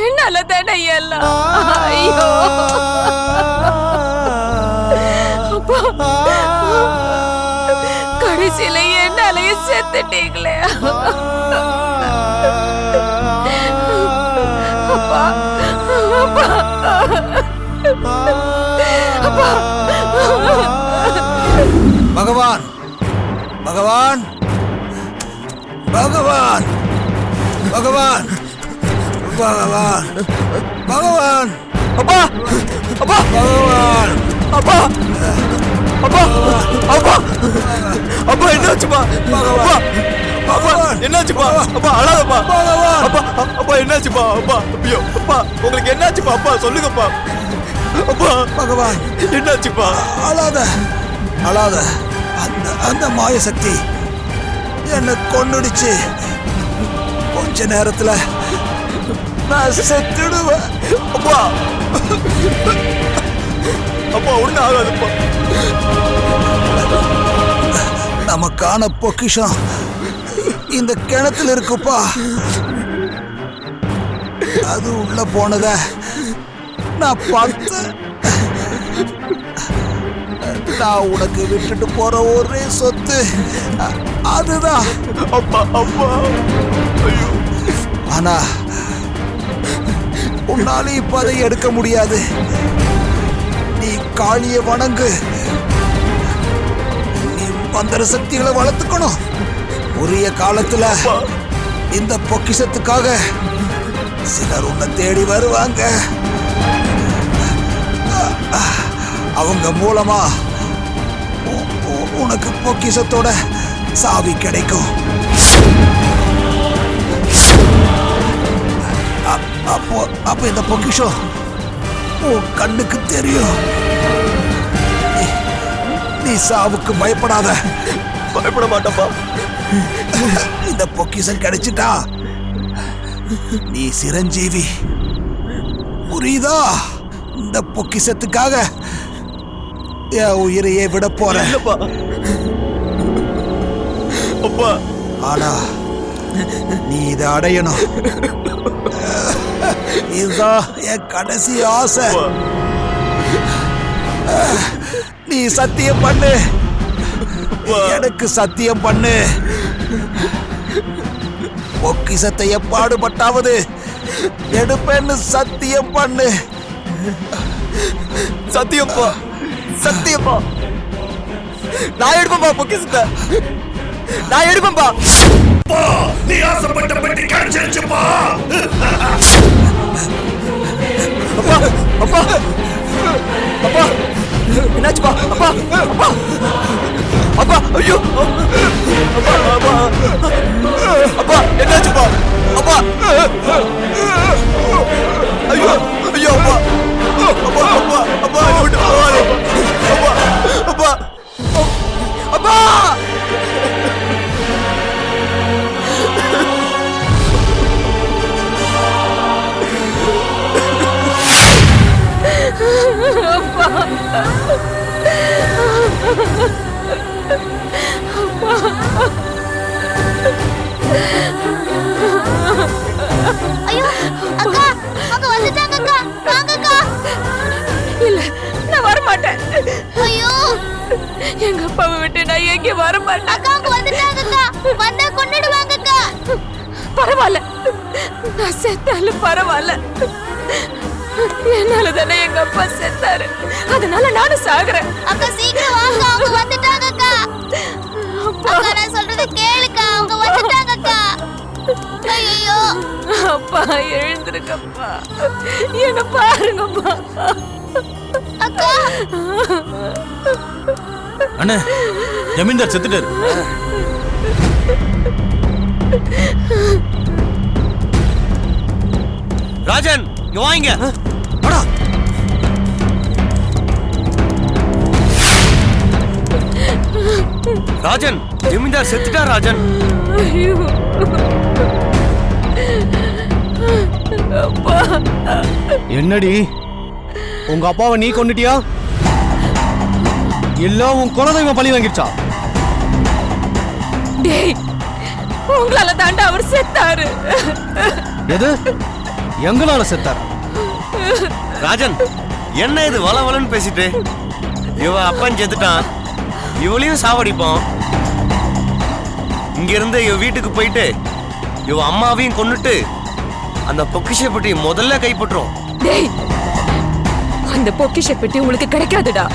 என்னால தானே எல்லாம். ஐயோ அப்பா, கடைசியில என்னாலயே செத்துட்டீங்களே அப்பா. அப்பா அப்பா. பகவான் பகவான் பகவான் பகவான் பகவான் பகவான் அப்பா அப்பா பகவான் அப்பா அப்பா அப்பா அப்பா என்னாச்சுப்பா பகவான் பகவான் என்னாச்சுப்பா அப்பா அழாதப்பா பகவான் அப்பா அப்பா என்னாச்சுப்பா அப்பா ஐயோ அப்பா உங்களுக்கு என்னாச்சுப்பா அப்பா சொல்லுங்கப்பா அப்பா பகவான் என்னாச்சுப்பா அழாத அழாத அந்த அந்த மாய சக்தி என்ன கொன்னுடுச்சு கொஞ்ச நேரத்துல நான் செத்துடுவேன் அப்பா அப்பா ஒண்ணு ஆகாதுப்பா நமக்கான பொக்கிஷம் இந்த கிணத்துல இருக்குப்பா அது உள்ள போனத நான் பார்த்தேன் நான் உனக்கு விட்டுட்டு போற ஒரே சொத்து அதுதான் அப்பா அப்பா ஆனா உன்னால இப்ப அதை எடுக்க முடியாது நீ காளிய வணங்கு நீ மந்திர சக்திகளை வளர்த்துக்கணும் உரிய காலத்துல இந்த பொக்கிஷத்துக்காக சிலர் உன்னை தேடி வருவாங்க அவங்க மூலமா உனக்கு பொக்கிஷத்தோட சாவி கிடைக்கும் அப்போ இந்த பொக்கிஷம் உன் கண்ணுக்கு தெரியும் நீ சாவுக்கு பயப்படாத பயப்பட மாட்டப்பா இந்த பொக்கிஷம் கிடைச்சிட்டா நீ சிரஞ்சீவி புரியுதா இந்த பொக்கிஷத்துக்காக என் உயிரையே விட போறேன் அப்பா ஆனா நீ இதை அடையணும் இதுதான் என் கடைசி ஆசை நீ சத்தியம் பண்ணு எனக்கு சத்தியம் பண்ணு பொக்கிஷத்தை எப்பாடுபட்டாவது எடுப்பேன்னு சத்தியம் பண்ணு சத்தியப்பா சத்தியப்பா நான் எடுப்பேன்பா பொக்கிஷத்தை நான் எடுப்பேன்பா நீ ஆசைப்பட்ட பெட்டி கிடைச்சிருச்சுப்பா அப்பா அப்பா அப்பா என்னாச்சுப்பா அப்பா அப்பா அப்பா ஐயோ அப்பா அப்பா அப்பா என்னாச்சுப்பா அப்பா ஐயோ ஐயோ அப்பா அப்பா என்னை விட்டு போகாதே. அப்பா அப்பா ஐயோ அக்கா அங்க வந்துட்டாங்க அக்கா வாங்க அக்கா இல்ல நான் வர மாட்டேன். ஐயோ எங்க அப்பாவை விட்டு நான் எங்கே வர மாட்டேன். அக்கா அங்க வந்துட்டாங்க அக்கா வந்தா கொன்னுடுவாங்க அக்கா பரவாயில்ல, நான் செத்தாலும் பரவாயில்ல. என்னால தானே எங்க அப்பா செத்தாரு, அதனால நானும் சாகுறேன். அக்கா சீக்கிரம் வாங்க அவங்க வந்துட்டாங்க அக்கா அக்கா நான் சொல்றத கேளுக்கா அவங்க வந்துட்டாங்க அக்கா ஐயோ அப்பா எழுந்திருக்கப்பா, என்ன பாருங்கப்பா. அக்கா அண்ணே, ஜமீன்தார் செத்துட்டாரு. ராஜன் இங்க வாங்க. அடா ராஜன், ஜமீன்தார் செத்துட்டார் ராஜன். ஐயோ. அப்பா என்னடி உங்க அப்பாவை நீ கொன்னுட்டியா இல்ல உன் குலதெய்வம் பழி வாங்கிருச்சா? டேய், உங்களால தாண்டா அவர் செத்தாரு. எது எங்களால செத்தார்? ராஜன், என்ன இது வளவலன்னு பேசிட்டு? இவ அப்பன் செத்துட்டான், இவளையும் சாவடிப்போம். இங்க இருந்து இவ வீட்டுக்கு போயிட்டு இவ அம்மாவையும் கொன்னுட்டு அந்த பொக்கிஷ பெட்டி முதல்ல கைப்பற்றும். டேய், அந்த பொக்கிஷ பெட்டி உங்களுக்கு கிடைக்காதுடா.